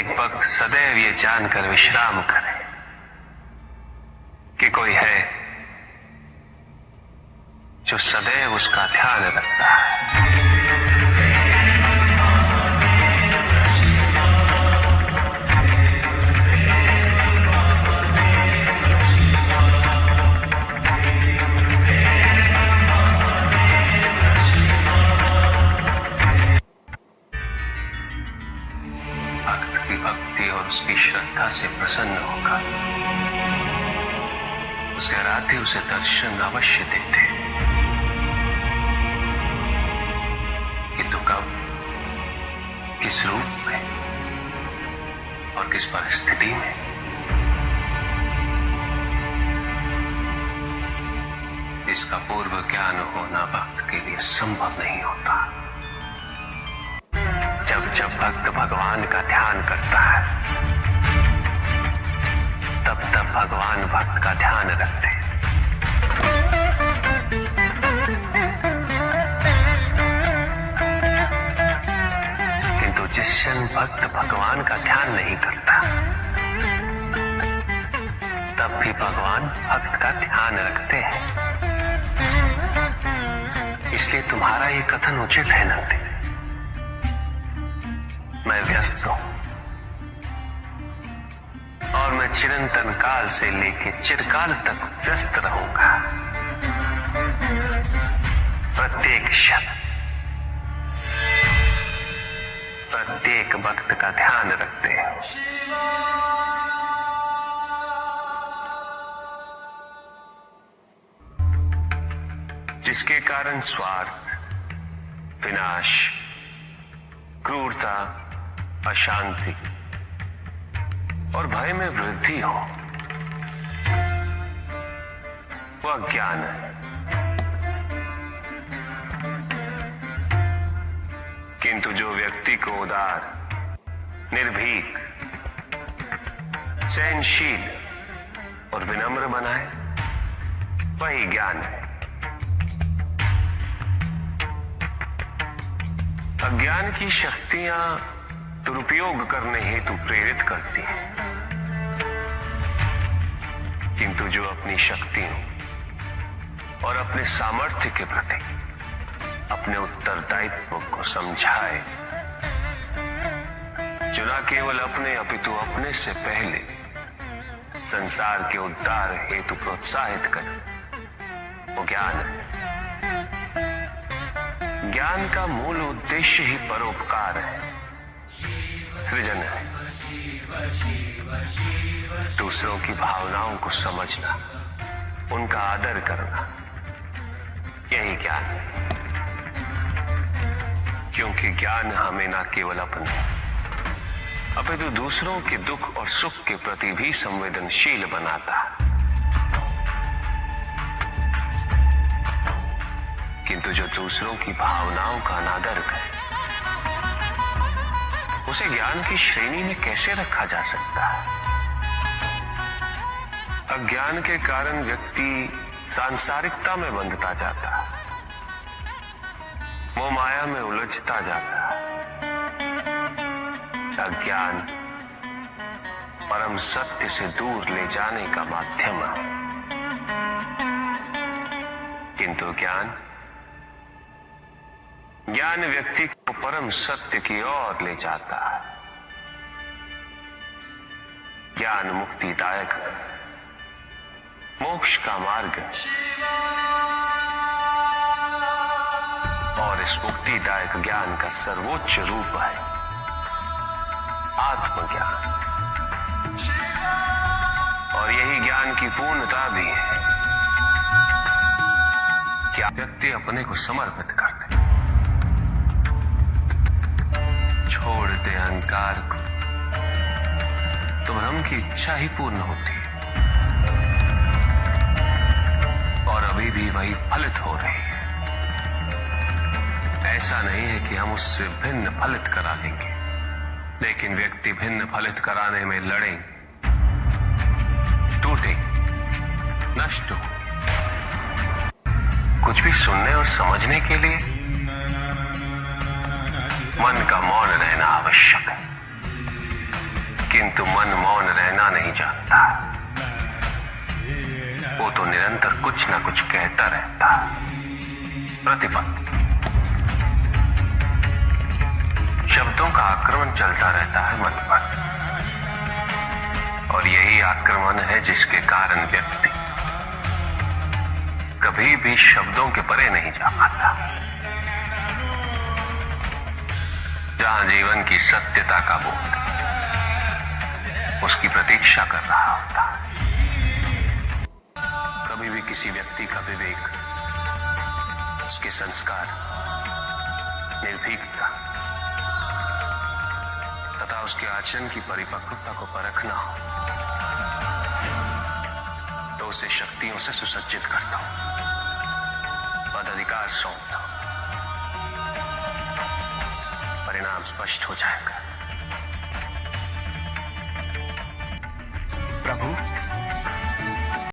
एक भक्त सदैव ये जानकर विश्राम करे कि कोई है जो सदैव उसका ध्यान रखता है। भक्त की भक्ति और उसकी श्रद्धा से प्रसन्न होगा। उसके आराध्य उसे दर्शन अवश्य देते, किंतु कब, किस रूप में और किस परिस्थिति में, इसका पूर्व ज्ञान होना भक्त के लिए संभव नहीं होता। जब जब भक्त भगवान का ध्यान करता है, तब तब भगवान भक्त का ध्यान रखते हैं। किंतु जिस क्षण भक्त भगवान का ध्यान नहीं करता, तब भी भगवान भक्त का ध्यान रखते हैं। इसलिए तुम्हारा ये कथन उचित है नंदी। मैं व्यस्त हूं और मैं चिरंतन काल से लेकर चिरकाल तक व्यस्त रहूंगा। प्रत्येक क्षण प्रत्येक भक्त का ध्यान रखते हैं। जिसके कारण स्वार्थ, विनाश, क्रूरता, अशांति और भय में वृद्धि हो, वह ज्ञान है। किंतु जो व्यक्ति को उदार, निर्भीक, सहनशील और विनम्र बनाए, वही ज्ञान है। अज्ञान की शक्तियां दुरुपयोग करने हेतु प्रेरित करती हैं, किंतु जो अपनी शक्तियों और अपने सामर्थ्य के प्रति अपने उत्तरदायित्व को समझाए, जो न केवल अपने अपितु अपने से पहले संसार के उद्धार हेतु प्रोत्साहित करे, वो ज्ञान है। ज्ञान का मूल उद्देश्य ही परोपकार है, सृजन है। दूसरों की भावनाओं को समझना, उनका आदर करना, यही ज्ञान है। क्योंकि ज्ञान हमें न केवल अपने अपितु दूसरों के दुख और सुख के प्रति भी संवेदनशील बनाता है। किंतु जो दूसरों की भावनाओं का अनादर करे, उसे ज्ञान की श्रेणी में कैसे रखा जा सकता है? अज्ञान के कारण व्यक्ति सांसारिकता में बंधता जाता है, मोह माया में उलझता जाता है। अज्ञान परम सत्य से दूर ले जाने का माध्यम है, किंतु ज्ञान व्यक्ति को परम सत्य की ओर ले जाता है। ज्ञान मुक्तिदायक है, मोक्ष का मार्ग है, और इस मुक्तिदायक ज्ञान का सर्वोच्च रूप है आत्मज्ञान। और यही ज्ञान की पूर्णता भी है कि व्यक्ति अपने को समर्पित कर दे, छोड़ दे अहंकार को, तो ब्रह्म की इच्छा ही पूर्ण होती है, और अभी भी वही फलित हो रही है। ऐसा नहीं है कि हम उससे भिन्न फलित करा लेंगे, लेकिन व्यक्ति भिन्न फलित कराने में लड़ेंगे, टूटेंगे, नष्ट हो। कुछ भी सुनने और समझने के लिए मन का मौन रहना आवश्यक है। किंतु मन मौन रहना नहीं जानता। वो तो निरंतर कुछ ना कुछ कहता रहता। प्रतिपद शब्दों का आक्रमण चलता रहता है मन पर, और यही आक्रमण है जिसके कारण व्यक्ति कभी भी शब्दों के परे नहीं जा पाता। जहां जीवन की सत्यता का बोध उसकी प्रतीक्षा कर रहा होता। कभी भी किसी व्यक्ति का विवेक, उसके संस्कार, निर्भीकता तथा उसके आचरण की परिपक्वता को परखना हो तो उसे शक्तियों से सुसज्जित करता हूं, पदाधिकार सौंपता हूं। परिणाम स्पष्ट हो जाएगा। प्रभु,